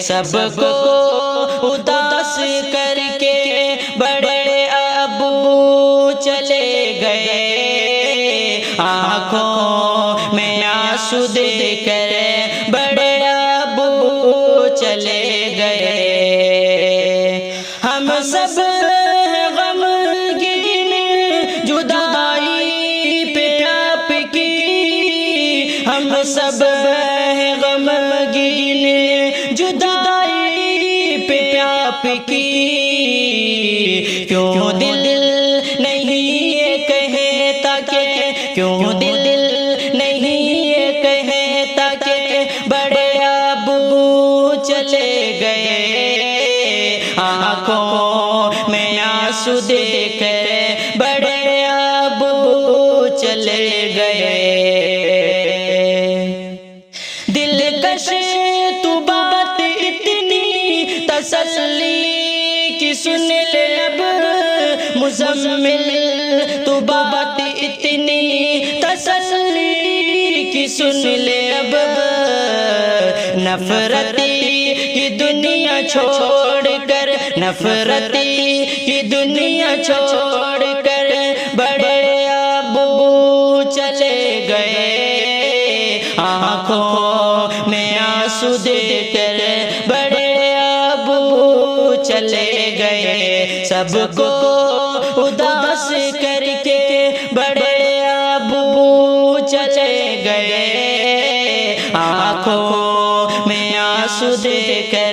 سب کو اداس کر کے بڑے ابو چلے گئے، آنکھوں میں آنسو دے کر بڑے ابو چلے گئے۔ ہم سب غمگین جدائی پہ آپ کی، ہم سب غمگین جدائی پہ آپ کی، کیوں دل نہیں یہ کہتا کہ، کیوں دل نہیں یہ کہتا کہ بڑے ابو چلے گئے، آنکھوں میں آنسو دے کر بڑے ابو چلے گئے۔ دلکش تو بات اتنی تسلی کی سن لے اب، مزمل تو بات اتنی تسلی کی سن لے اب، نفرتی کی دنیا چھوڑ کر، نفرتی کی دنیا چھوڑ کر بڑے ابو چلے گئے، آنکھوں میں آنسو دے کر بڑے ابو چلے گئے، سب کو اداس کر کے بڑے ابو چلے گئے، آنکھوں میں آنسو دے کر